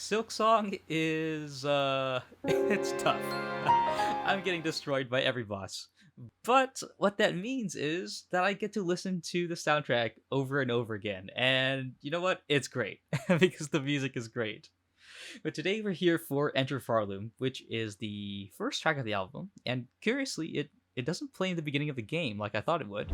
Silksong is it's tough. I'm getting destroyed by every boss. But what that means is that I get to listen to the soundtrack over and over again. And you know what? It's great because the music is great. But today we're here for Enter Farloom, which is the first track of the album. And curiously, it doesn't play in the beginning of the game like I thought it would.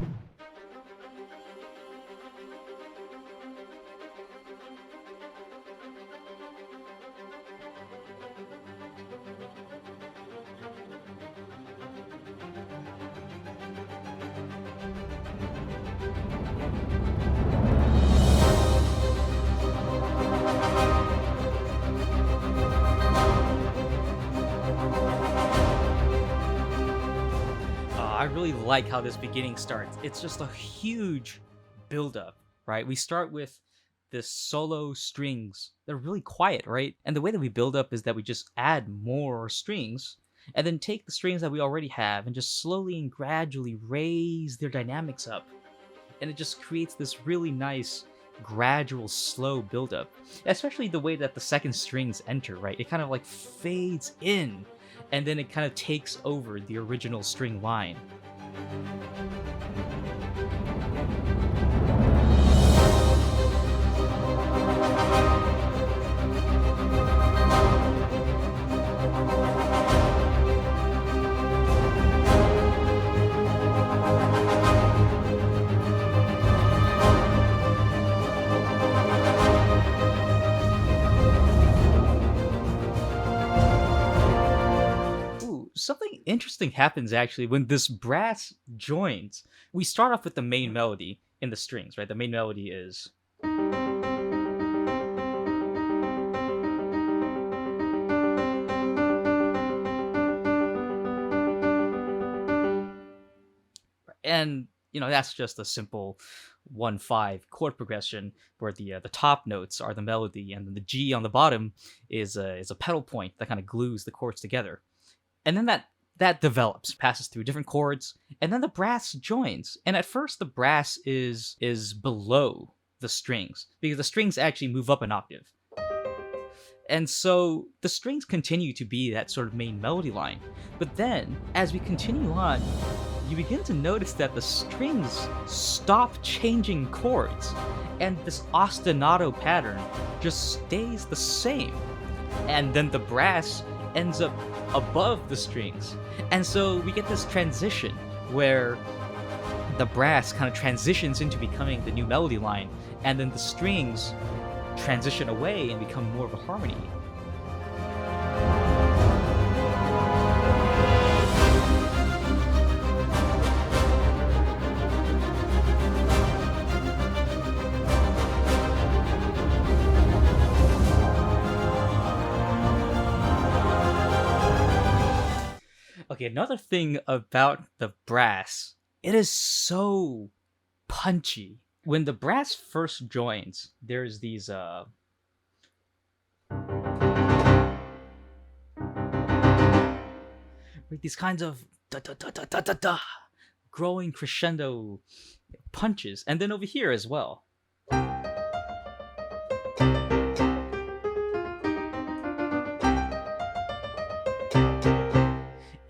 I really like how this beginning starts. It's just a huge buildup, right? We start with this solo strings. They're really quiet, right? And the way that we build up is that we just add more strings and then take the strings that we already have and just slowly and gradually raise their dynamics up. And it just creates this really nice gradual slow buildup. Especially the way that the second strings enter, right? It kind of like fades in and then it kind of takes over the original string line. Something interesting happens actually when this brass joins. We start off with the main melody in the strings, right? The main melody is. And, that's just a simple 1-5 chord progression where the top notes are the melody and then the G on the bottom is a pedal point that kind of glues the chords together. And then that develops, passes through different chords, and then the brass joins. And at first, the brass is below the strings because the strings actually move up an octave. And so the strings continue to be that sort of main melody line. But then, as we continue on, you begin to notice that the strings stop changing chords, and this ostinato pattern just stays the same. And then the brass ends up above the strings. And so we get this transition where the brass kind of transitions into becoming the new melody line, and then the strings transition away and become more of a harmony. Okay, another thing about the brass, it is so punchy. When the brass first joins, there's these kinds of da da da da da da da growing crescendo punches, and then over here as well.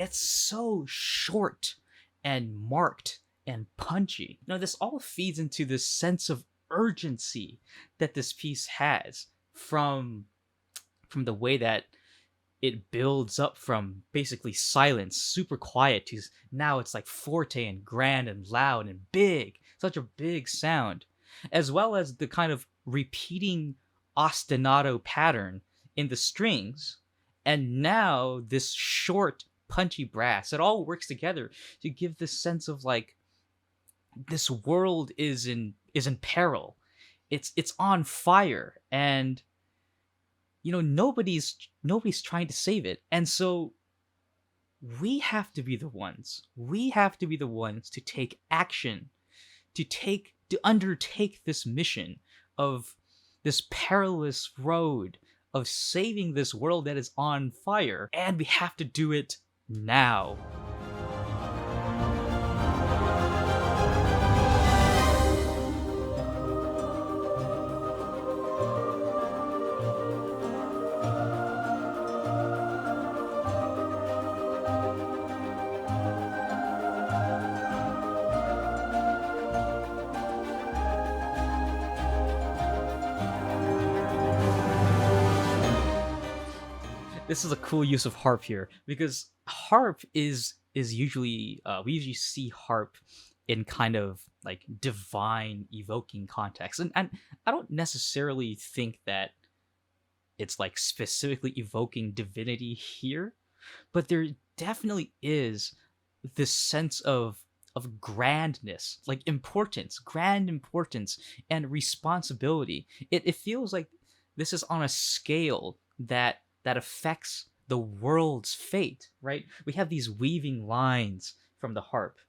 It's so short and marked and punchy. This all feeds into this sense of urgency that this piece has from the way that it builds up from basically silence, super quiet, to now it's like forte and grand and loud and big. Such a big sound. As well as the kind of repeating ostinato pattern in the strings. And now this short punchy brass. It all works together to give this sense of like this world is in peril. It's on fire, and nobody's trying to save it. And so we have to be the ones. We have to be the ones to take action, to undertake this mission of this perilous road of saving this world that is on fire, and we have to do it now. This is a cool use of harp here because harp is usually we usually see harp in kind of like divine evoking context, and I don't necessarily think that it's like specifically evoking divinity here, but there definitely is this sense of grandness, like importance, grand importance, and responsibility. It feels like this is on a scale that affects the world's fate, right? We have these weaving lines from the harp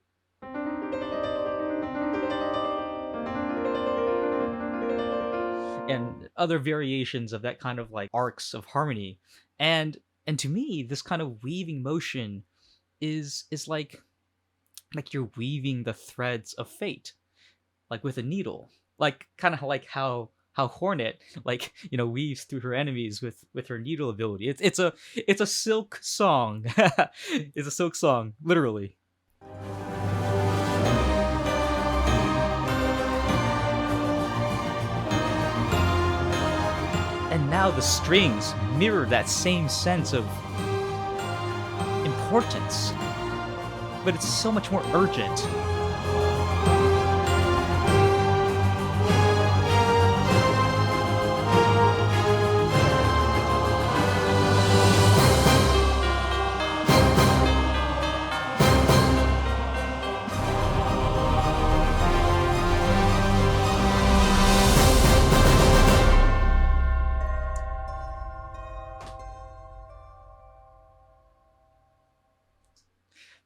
and other variations of that kind of like arcs of harmony. And to me, this kind of weaving motion is like you're weaving the threads of fate, like with a needle, like kind of like how Hornet like weaves through her enemies with her needle ability. It's a silk song. It's a silk song, literally. And now the strings mirror that same sense of importance, but it's so much more urgent.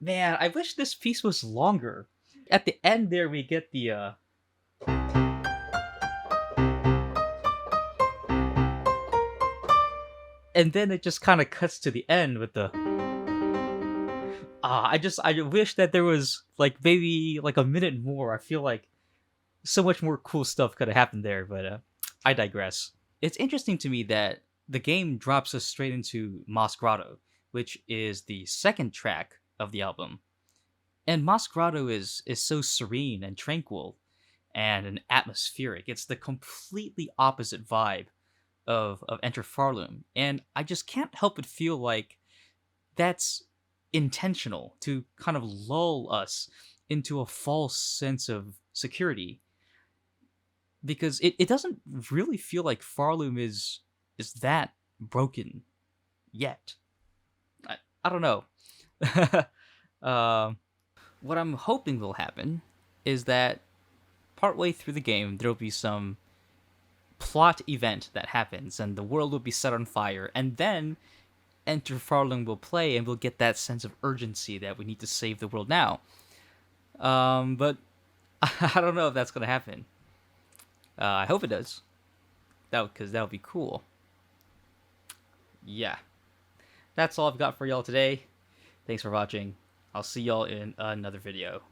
Man, I wish this piece was longer. At the end there we get the and then it just kind of cuts to the end with the I wish that there was like maybe like a minute more. I feel like so much more cool stuff could have happened there, but I digress. It's interesting to me that the game drops us straight into Moss Grotto, which is the second track of the album. And Moss Grotto is so serene and tranquil and atmospheric. It's the completely opposite vibe of Enter Farloom. And I just can't help but feel like that's intentional to kind of lull us into a false sense of security, because it doesn't really feel like Farloom is that broken yet. I don't know. um, what I'm hoping will happen is that partway through the game there'll be some plot event that happens and the world will be set on fire, and then Enter Farloom will play and we'll get that sense of urgency that we need to save the world now. But I don't know if that's gonna happen. I hope it does. Because that would be cool. Yeah, that's all I've got for y'all today. Thanks for watching. I'll see y'all in another video.